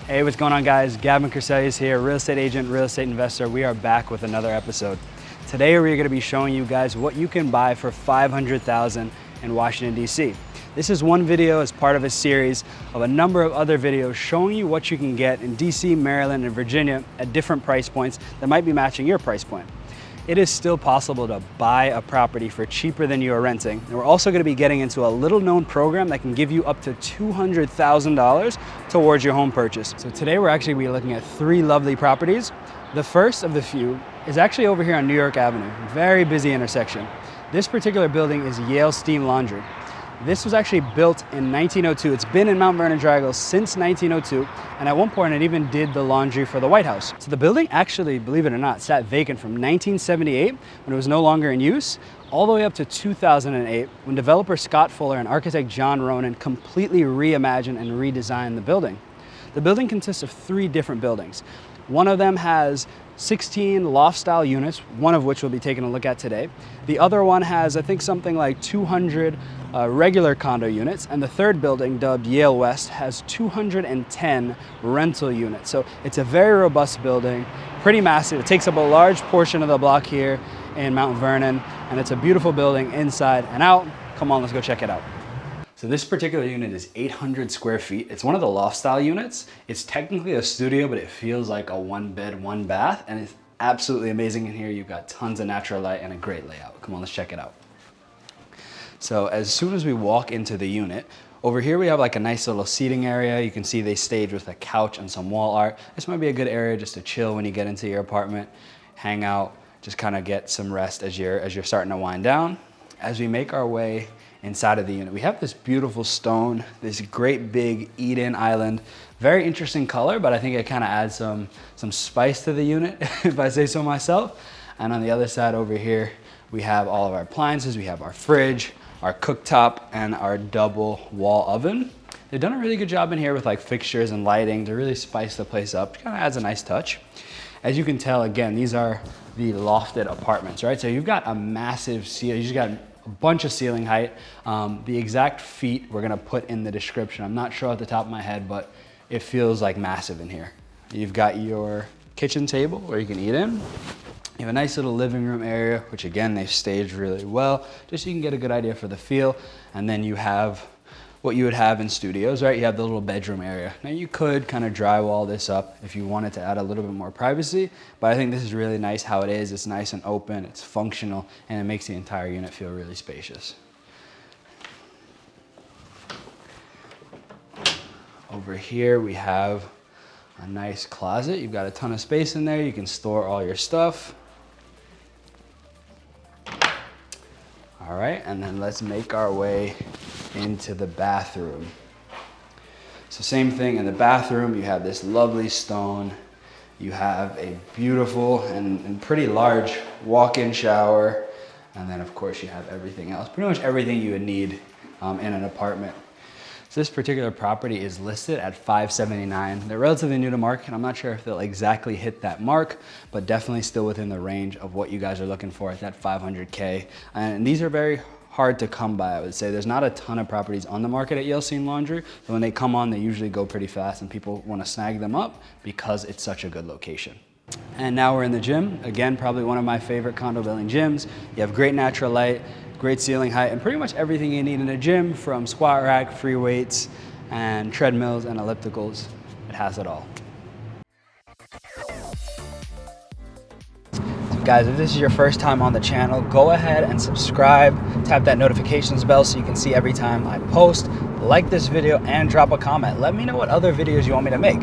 Hey, what's going on, guys? Gavin Creselius here, real estate agent, real estate investor. We are back with another episode. Today we're going to be showing you guys what you can buy for $500,000 in Washington, D.C. This is one video as part of a series of a number of other videos showing you what you can get in D.C., Maryland, and Virginia at different price points that might be matching your price point. It is still possible to buy a property for cheaper than you are renting. And we're also going to be getting into a little known program that can give you up to $200,000 towards your home purchase. So today we're actually going to be looking at 3 lovely properties. The first of the few is actually over here on New York Avenue, very busy intersection. This particular building is Yale Steam Laundry. This was actually built in 1902. It's been in Mount Vernon Triangle since 1902, and at one point it even did the laundry for the White House. So the building actually, believe it or not, sat vacant from 1978 when it was no longer in use, all the way up to 2008 when developer Scott Fuller and architect John Ronan completely reimagined and redesigned the building. The building consists of 3 different buildings. One of them has 16 loft-style units, one of which we'll be taking a look at today. The other one has, I think, something like 200 regular condo units, and the third building, dubbed Yale West, has 210 rental units. So it's a very robust building, pretty massive. It takes up a large portion of the block here in Mount Vernon, and it's a beautiful building inside and out. Come on, let's go check it out. So this particular unit is 800 square feet. It's one of the loft style units. It's technically a studio, but it feels like a 1 bed, 1 bath, and it's absolutely amazing in here. You've got tons of natural light and a great layout. Come on, let's check it out. So as soon as we walk into the unit, over here we have like a nice little seating area. You can see they staged with a couch and some wall art. This might be a good area just to chill when you get into your apartment, hang out, just kind of get some rest as you're starting to wind down. As we make our way inside of the unit, we have this beautiful stone, this great big Eden island. Very interesting color, but I think it kind of adds some spice to the unit, if I say so myself. And on the other side over here, we have all of our appliances. We have our fridge, our cooktop, and our double wall oven. They've done a really good job in here with like fixtures and lighting to really spice the place up. Kind of adds a nice touch. As you can tell, again, these are the lofted apartments, right? So you've got a massive ceiling, you just got a bunch of ceiling height. The exact feet we're gonna put in the description. I'm not sure at the top of my head, but it feels like massive in here. You've got your kitchen table where you can eat in. You have a nice little living room area, which again, they've staged really well, just so you can get a good idea for the feel. And then you have what you would have in studios, right? You have the little bedroom area. Now you could kind of drywall this up if you wanted to add a little bit more privacy, but I think this is really nice how it is. It's nice and open, it's functional, and it makes the entire unit feel really spacious. Over here we have a nice closet. You've got a ton of space in there. You can store all your stuff. All right, and then let's make our way into the bathroom. So same thing in the bathroom, you have this lovely stone. You have a beautiful and pretty large walk-in shower. And then of course you have everything else, pretty much everything you would need in an apartment. So this particular property is listed at $579. They're relatively new to market. I'm not sure if they'll exactly hit that mark, but definitely still within the range of what you guys are looking for at that 500K. And these are very hard to come by, I would say. There's not a ton of properties on the market at Yale Steam Laundry, but when they come on, they usually go pretty fast and people want to snag them up because it's such a good location. And now we're in the gym. Again, probably one of my favorite condo building gyms. You have great natural light, great ceiling height, and pretty much everything you need in a gym, from squat rack, free weights, and treadmills and ellipticals. It has it all. So guys, if this is your first time on the channel, go ahead and subscribe, tap that notifications bell so you can see every time I post. Like this video and drop a comment. Let me know what other videos you want me to make.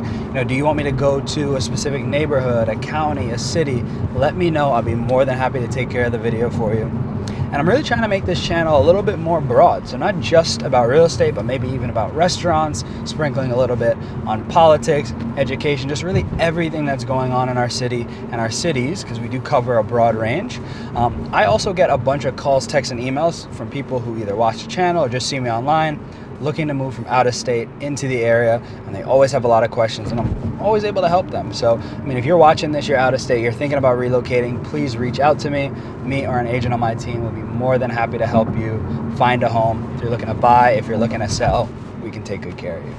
Do you want me to go to a specific neighborhood, a county, a city? Let me know. I'll be more than happy to take care of the video for you. And I'm really trying to make this channel a little bit more broad. So not just about real estate, but maybe even about restaurants, sprinkling a little bit on politics, education, just really everything that's going on in our city and our cities, because we do cover a broad range. I also get a bunch of calls, texts, and emails from people who either watch the channel or just see me online, looking to move from out of state into the area, and they always have a lot of questions, and I'm always able to help them. So, if you're watching this, you're out of state, you're thinking about relocating, please reach out to me. Me or an agent on my team will be more than happy to help you find a home. If you're looking to buy, if you're looking to sell, we can take good care of you.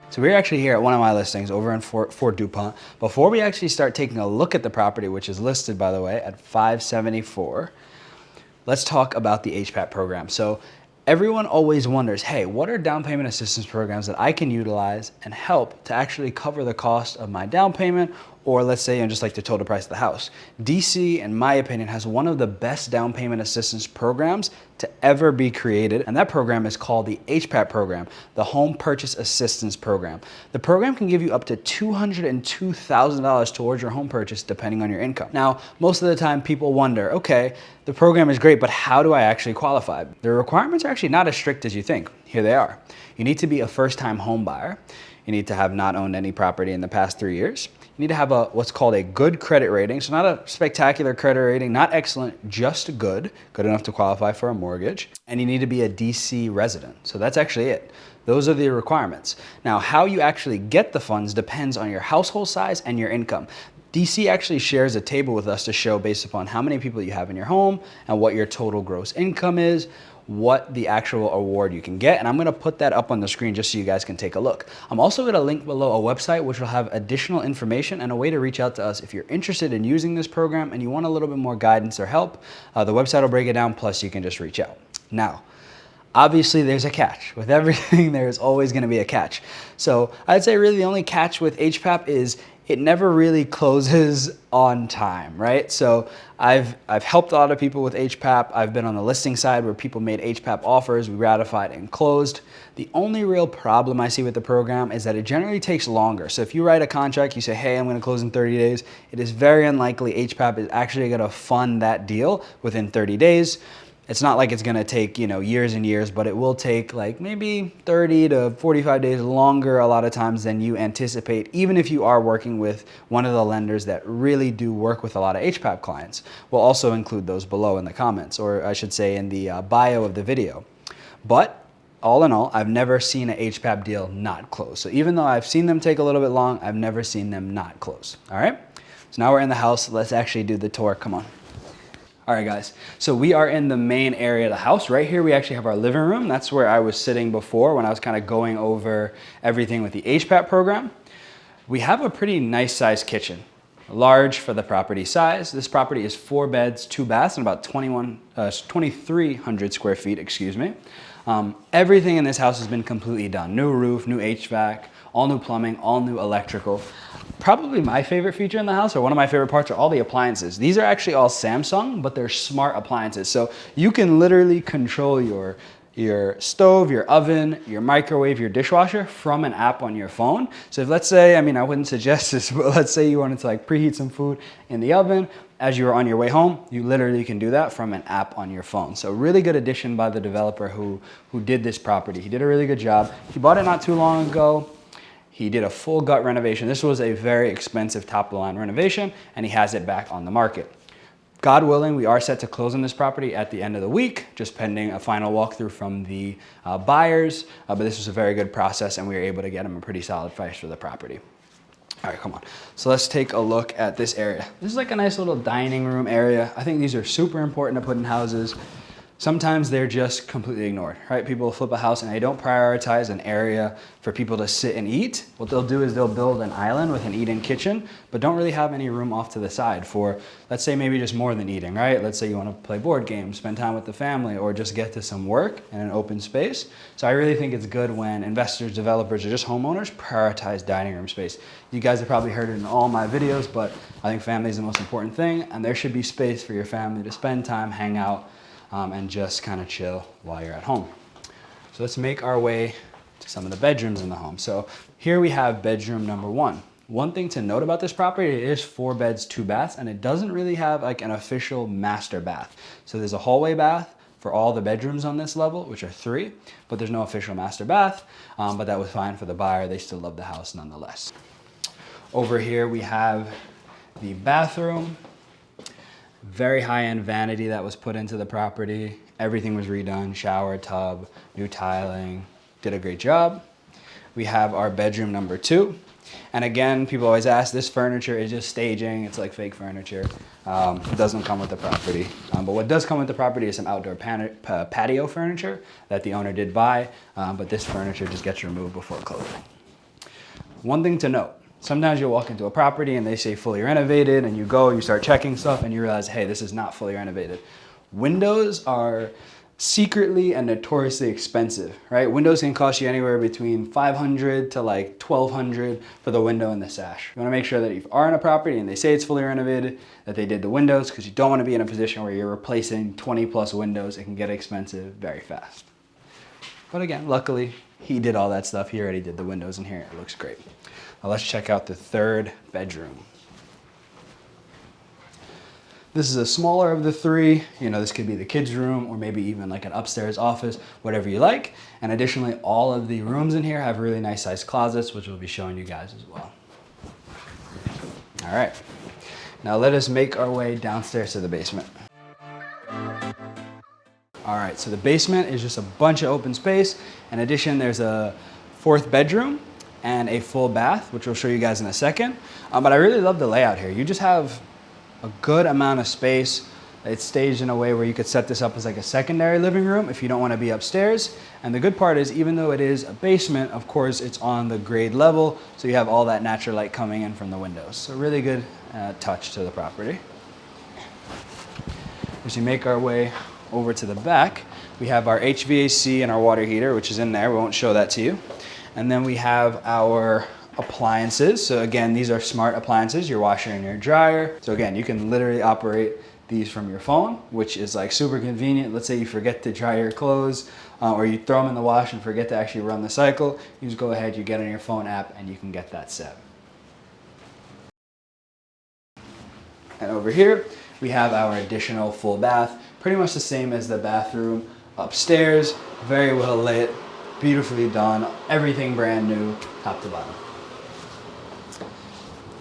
So we're actually here at one of my listings over in Fort Dupont. Before we actually start taking a look at the property, which is listed, by the way, at 574, let's talk about the HPAP program. So everyone always wonders, hey, what are down payment assistance programs that I can utilize and help to actually cover the cost of my down payment, or let's say, just like the total price of the house? DC, in my opinion, has one of the best down payment assistance programs to ever be created, and that program is called the HPAP program, the Home Purchase Assistance Program. The program can give you up to $202,000 towards your home purchase, depending on your income. Now, most of the time people wonder, okay, the program is great, but how do I actually qualify? The requirements are actually not as strict as you think. Here they are. You need to be a first-time home buyer. You need to have not owned any property in the past 3 years. You need to have what's called a good credit rating. So not a spectacular credit rating, not excellent, just good enough to qualify for a mortgage. And you need to be a DC resident. So that's actually it. Those are the requirements. Now, how you actually get the funds depends on your household size and your income. DC actually shares a table with us to show, based upon how many people you have in your home and what your total gross income is, what the actual award you can get. And I'm gonna put that up on the screen just so you guys can take a look. I'm also gonna link below a website which will have additional information and a way to reach out to us if you're interested in using this program and you want a little bit more guidance or help. The website will break it down, plus you can just reach out. Now, obviously there's a catch. With everything, there's always gonna be a catch. So I'd say really the only catch with HPAP is it never really closes on time, right? So I've helped a lot of people with HPAP. I've been on the listing side where people made HPAP offers, we ratified and closed. The only real problem I see with the program is that it generally takes longer. So if you write a contract, you say, hey, I'm gonna close in 30 days, it is very unlikely HPAP is actually gonna fund that deal within 30 days. It's not like it's gonna take, years and years, but it will take like maybe 30 to 45 days longer a lot of times than you anticipate, even if you are working with one of the lenders that really do work with a lot of HPAP clients. We'll also include those below in the comments, or I should say in the bio of the video. But all in all, I've never seen an HPAP deal not close. So even though I've seen them take a little bit long, I've never seen them not close, all right? So now we're in the house, let's actually do the tour, come on. All right, guys, so we are in the main area of the house. Right here, we actually have our living room. That's where I was sitting before when I was kind of going over everything with the HPAP program. We have a pretty nice sized kitchen, large for the property size. This property is 4 beds, 2 baths, and about 2,300 square feet, excuse me. Everything in this house has been completely done. New roof, new HVAC, all new plumbing, all new electrical. Probably my favorite feature in the house, or one of my favorite parts, are all the appliances. These are actually all Samsung, but they're smart appliances. So you can literally control your stove, your oven, your microwave, your dishwasher from an app on your phone. So if, let's say, I wouldn't suggest this, but let's say you wanted to preheat some food in the oven, as you were on your way home, you literally can do that from an app on your phone. So really good addition by the developer who did this property. He did a really good job. He bought it not too long ago. He did a full gut renovation. This was a very expensive top of the line renovation, and he has it back on the market. God willing, we are set to close on this property at the end of the week, just pending a final walkthrough from the buyers. But this was a very good process, and we were able to get him a pretty solid price for the property. All right, come on. So let's take a look at this area. This is like a nice little dining room area. I think these are super important to put in houses. Sometimes they're just completely ignored, right? People flip a house and they don't prioritize an area for people to sit and eat. What they'll do is they'll build an island with an eat-in kitchen, but don't really have any room off to the side for, let's say, maybe just more than eating, right? Let's say you want to play board games, spend time with the family, or just get to some work in an open space. So I really think it's good when investors, developers, or just homeowners prioritize dining room space. You guys have probably heard it in all my videos, but I think family is the most important thing, and there should be space for your family to spend time, hang out, and just kind of chill while you're at home. So let's make our way to some of the bedrooms in the home. So here we have bedroom number 1. One thing to note about this property, it is 4 beds, 2 baths, and it doesn't really have like an official master bath. So there's a hallway bath for all the bedrooms on this level, which are 3, but there's no official master bath, but that was fine for the buyer. They still love the house nonetheless. Over here we have the bathroom. Very high-end vanity that was put into the property. Everything was redone, shower, tub, new tiling, did a great job. We have our bedroom number 2. And again, people always ask, this furniture is just staging. It's like fake furniture. It doesn't come with the property. But what does come with the property is some outdoor patio furniture that the owner did buy, but this furniture just gets removed before closing. One thing to note, sometimes you'll walk into a property and they say fully renovated, and you go, you start checking stuff and you realize, hey, this is not fully renovated. Windows are secretly and notoriously expensive, right? Windows can cost you anywhere between $500 to like $1,200 for the window and the sash. You wanna make sure that if you are in a property and they say it's fully renovated, that they did the windows, because you don't wanna be in a position where you're replacing 20 plus windows. It can get expensive very fast. But again, luckily, he did all that stuff. He already did the windows in here. It looks great. Now let's check out the third bedroom. This is a smaller of the three. You know, this could be the kids' room or maybe even like an upstairs office, whatever you like. And additionally, all of the rooms in here have really nice sized closets, which we'll be showing you guys as well. All right, now let us make our way downstairs to the basement. All right, so the basement is just a bunch of open space. In addition, there's a fourth bedroom and a full bath, which we'll show you guys in a second. But I really love the layout here. You just have a good amount of space. It's staged in a way where you could set this up as like a secondary living room if you don't want to be upstairs. And the good part is, even though it is a basement, of course, it's on the grade level, so you have all that natural light coming in from the windows. So really good touch to the property. As we make our way over to the back, we have our HVAC and our water heater, which is in there. We won't show that to you. And then we have our appliances. So again, these are smart appliances, your washer and your dryer. So again, you can literally operate these from your phone, which is like super convenient. Let's say you forget to dry your clothes or you throw them in the wash and forget to actually run the cycle. You just go ahead, you get on your phone app and you can get that set. And over here, we have our additional full bath, pretty much the same as the bathroom upstairs. Very well lit, beautifully done, everything brand new, top to bottom.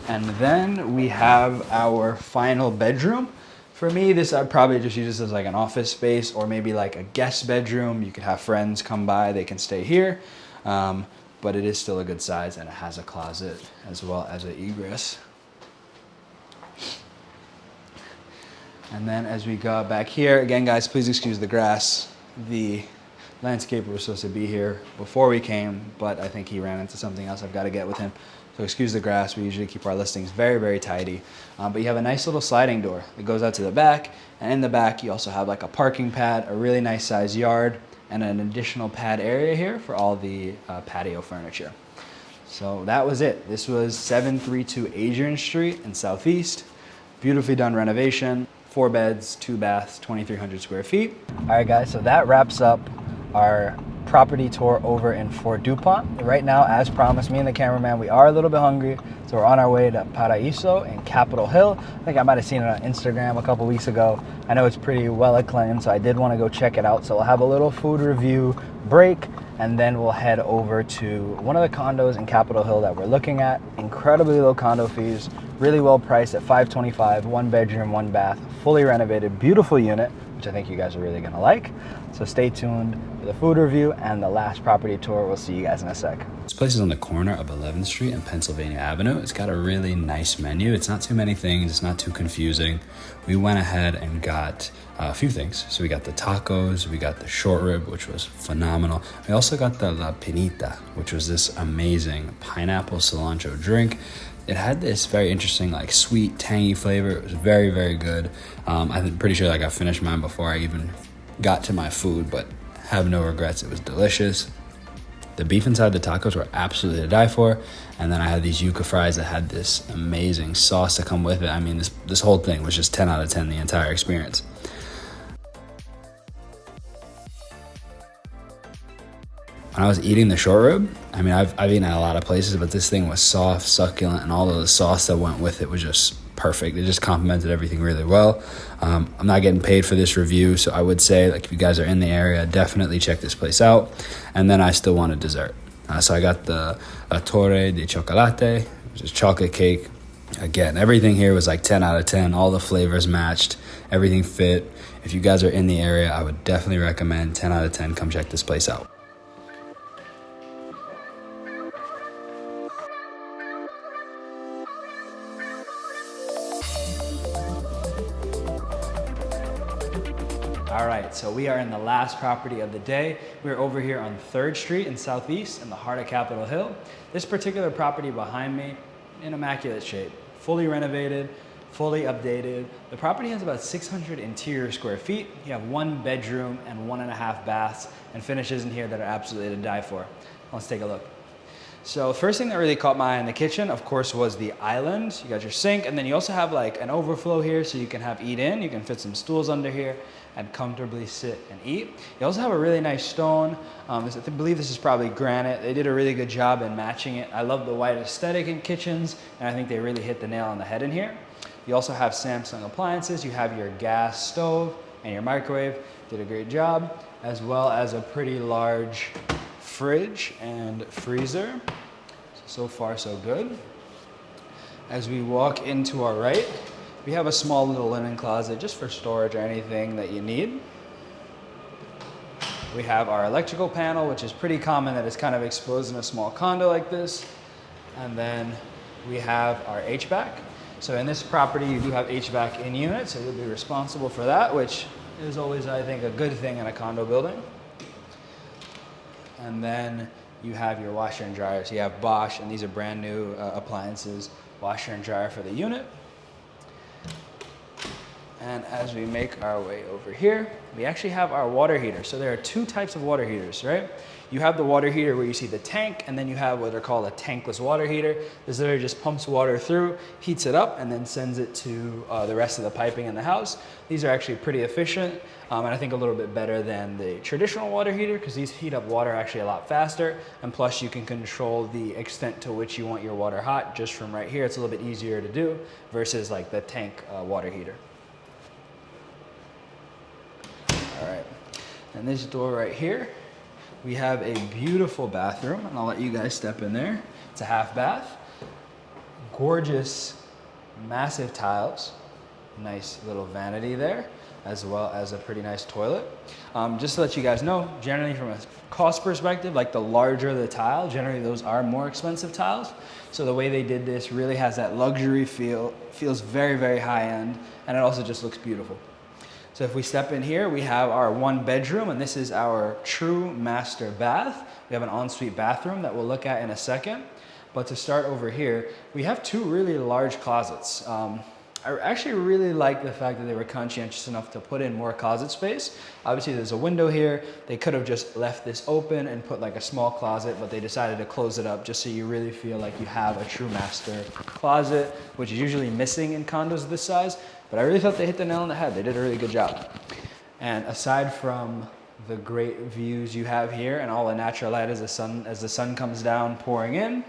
And then we have our final bedroom. For me, this I'd probably just use this as like an office space or maybe like a guest bedroom. You could have friends come by, they can stay here. But it is still a good size and it has a closet as well as an egress. And then as we go back here, again guys, please excuse the grass. The landscaper was supposed to be here before we came, but I think he ran into something else I've got to get with him. So excuse the grass. We usually keep our listings very, very tidy. But you have a nice little sliding door that goes out to the back. And in the back, you also have like a parking pad, a really nice size yard, and an additional pad area here for all the patio furniture. So that was it. This was 732 Adrian Street in Southeast. Beautifully done renovation. 4 beds, 2 baths, 2,300 square feet. All right, guys, so that wraps up our property tour over in Fort Dupont. Right now, as promised, me and the cameraman, we are a little bit hungry, so we're on our way to Paraiso in Capitol Hill. I think I might have seen it on Instagram a couple weeks ago. I know it's pretty well acclaimed, so I did want to go check it out. So we'll have a little food review break, and then we'll head over to one of the condos in Capitol Hill that we're looking at. Incredibly low condo fees, really well priced at $525, 1 bedroom, 1 bath, fully renovated, beautiful unit, which I think you guys are really gonna like. So stay tuned for the food review and the last property tour. We'll see you guys in a sec. This place is on the corner of 11th Street and Pennsylvania Avenue. It's got a really nice menu. It's not too many things. It's not too confusing. We went ahead and got a few things. So we got the tacos, we got the short rib, which was phenomenal. We also got the La Pinita, which was this amazing pineapple cilantro drink. It had this very interesting, like sweet, tangy flavor. It was very, very good. I'm pretty sure like I finished mine before I even got to my food, but have no regrets. It was delicious. The beef inside the tacos were absolutely to die for. And then I had these yuca fries that had this amazing sauce to come with it. I mean, this whole thing was just 10 out of 10, the entire experience. When I was eating the short rib, I mean, I've eaten at a lot of places, but this thing was soft, succulent, and all of the sauce that went with it was just perfect. It just complemented everything really well. I'm not getting paid for this review, so I would say, like, if you guys are in the area, definitely check this place out. And then I still want a dessert. So I got the torre di chocolate, which is chocolate cake. Again, everything here was like 10 out of 10. All the flavors matched. Everything fit. If you guys are in the area, I would definitely recommend 10 out of 10. Come check this place out. right, so we are in the last property of the day. We're over here on 3rd Street in Southeast in the heart of Capitol Hill. This particular property behind me, in immaculate shape, fully renovated, fully updated. The property has about 600 interior square feet. You have 1 bedroom and 1.5 baths and finishes in here that are absolutely to die for. Let's take a look. So first thing that really caught my eye in the kitchen, of course, was the island. You got your sink, and then you also have like an overflow here so you can have eat in. You can fit some stools under here and comfortably sit and eat. You also have a really nice stone. I believe this is probably granite. They did a really good job in matching it. I love the white aesthetic in kitchens, and I think they really hit the nail on the head in here. You also have Samsung appliances. You have your gas stove and your microwave. Did a great job, as well as a pretty large fridge and freezer. So far, so good. As we walk into our right, we have a small little linen closet just for storage or anything that you need. We have our electrical panel, which is pretty common that is kind of exposed in a small condo like this. And then we have our HVAC. So in this property, you do have HVAC in unit, so you'll be responsible for that, which is always, I think, a good thing in a condo building. And then you have your washer and dryer. So you have Bosch, and these are brand new appliances, washer and dryer for the unit. And as we make our way over here, we actually have our water heater. So there are 2 types of water heaters, right? You have the water heater where you see the tank, and then you have what are called a tankless water heater. This literally just pumps water through, heats it up, and then sends it to the rest of the piping in the house. These are actually pretty efficient, and I think a little bit better than the traditional water heater because these heat up water actually a lot faster, and plus you can control the extent to which you want your water hot just from right here. It's a little bit easier to do versus like the tank water heater. All right, and this door right here, we have a beautiful bathroom, and I'll let you guys step in there. It's a half bath. Gorgeous, massive tiles. Nice little vanity there, as well as a pretty nice toilet. Just to let you guys know, generally from a cost perspective, like the larger the tile, generally those are more expensive tiles. So the way they did this really has that luxury feel, feels very, very high end, and it also just looks beautiful. So if we step in here, we have our 1 bedroom, and this is our true master bath. We have an ensuite bathroom that we'll look at in a second. But to start over here, we have 2 really large closets. I actually really like the fact that they were conscientious enough to put in more closet space. Obviously there's a window here. They could have just left this open and put like a small closet, but they decided to close it up just so you really feel like you have a true master closet, which is usually missing in condos this size. But I really thought they hit the nail on the head. They did a really good job. And aside from the great views you have here and all the natural light as the sun comes down pouring in,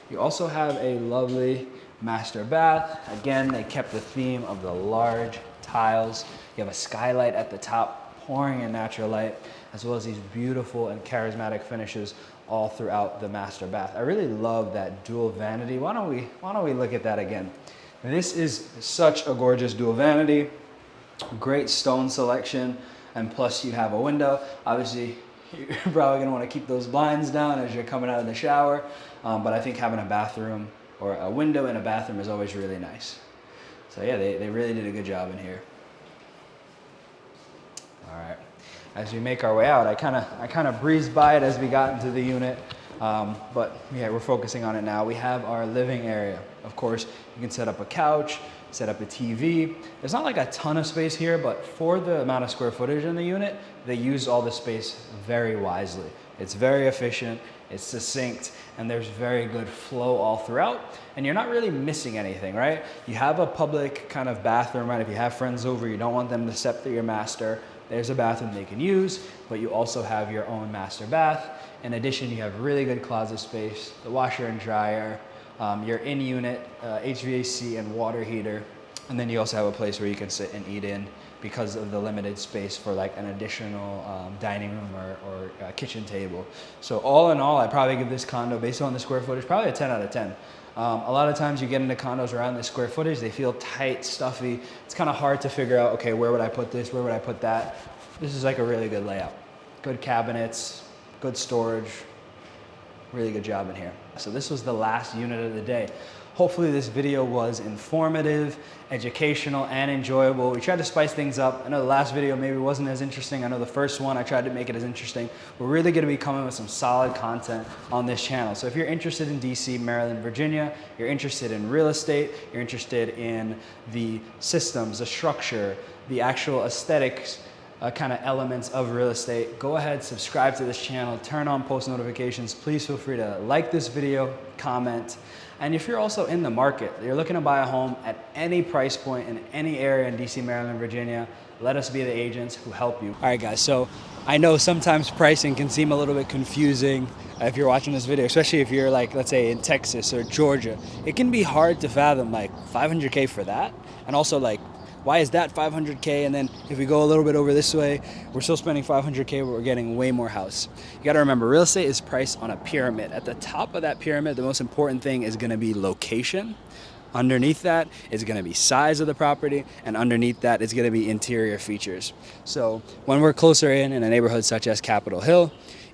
you also have a lovely master bath. Again, they kept the theme of the large tiles. You have a skylight at the top pouring in natural light, as well as these beautiful and charismatic finishes all throughout the master bath. I really love that dual vanity. Why don't we look at that again? This is such a gorgeous dual vanity, great stone selection, and plus you have a window. Obviously, you're probably gonna wanna keep those blinds down as you're coming out of the shower, but I think having a bathroom or a window in a bathroom is always really nice. So yeah, they really did a good job in here. All right, as we make our way out, I kind of breezed by it as we got into the unit. But yeah, we're focusing on it now. We have our living area. Of course, you can set up a couch, set up a TV. There's not like a ton of space here, but for the amount of square footage in the unit, they use all the space very wisely. It's very efficient, it's succinct, and there's very good flow all throughout. And you're not really missing anything, right? You have a public kind of bathroom, right? If you have friends over, you don't want them to step through your master. There's a bathroom they can use, but you also have your own master bath. In addition, you have really good closet space, the washer and dryer, your in-unit HVAC and water heater, and then you also have a place where you can sit and eat in because of the limited space for like an additional dining room or kitchen table. So all in all, I'd probably give this condo, based on the square footage, probably a 10 out of 10. A lot of times you get into condos around the square footage, they feel tight, stuffy. It's kind of hard to figure out, okay, where would I put this? Where would I put that? This is like a really good layout. Good cabinets, good storage, really good job in here. So this was the last unit of the day. Hopefully this video was informative, educational, and enjoyable. We tried to spice things up. I know the last video maybe wasn't as interesting. I know the first one, I tried to make it as interesting. We're really gonna be coming with some solid content on this channel. So if you're interested in DC, Maryland, Virginia, you're interested in real estate, you're interested in the systems, the structure, the actual aesthetics, kind of elements of real estate, go ahead, subscribe to this channel, turn on post notifications. Please feel free to like this video, comment. And if you're also in the market, you're looking to buy a home at any price point in any area in DC, Maryland, Virginia, let us be the agents who help you. All right, guys, so I know sometimes pricing can seem a little bit confusing if you're watching this video, especially if you're like, let's say in Texas or Georgia. It can be hard to fathom like 500K for that. And also like, why is that 500K? And then if we go a little bit over this way, we're still spending 500K, but we're getting way more house. You gotta remember, real estate is priced on a pyramid. At the top of that pyramid, the most important thing is gonna be location. Underneath that is gonna be size of the property, and underneath that is gonna be interior features. So when we're closer in a neighborhood such as Capitol Hill,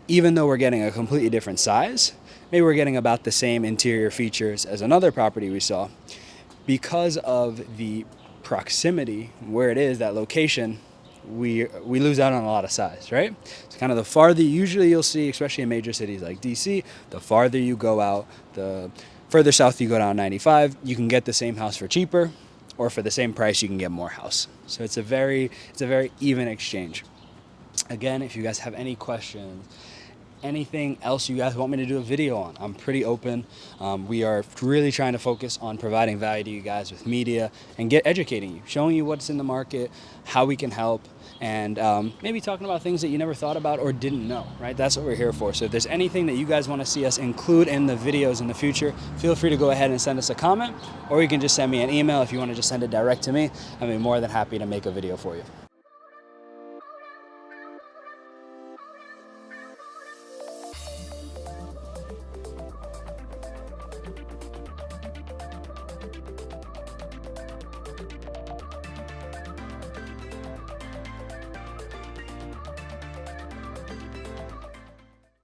even though we're getting a completely different size, maybe we're getting about the same interior features as another property we saw, because of the proximity, where it is, that location, we lose out on a lot of size, right? So kind of the farther, usually you'll see, especially in major cities like DC, the farther you go out, the further south you go down 95, you can get the same house for cheaper, or for the same price you can get more house. So it's a very even exchange. Again, if you guys have any questions, anything else you guys want me to do a video on, I'm pretty open. We are really trying to focus on providing value to you guys with media and educating you, showing you what's in the market, how we can help, and maybe talking about things that you never thought about or didn't know, right? That's what we're here for. So if there's anything that you guys want to see us include in the videos in the future, feel free to go ahead and send us a comment, or you can just send me an email if you want to just send it direct to me. I'd be more than happy to make a video for you.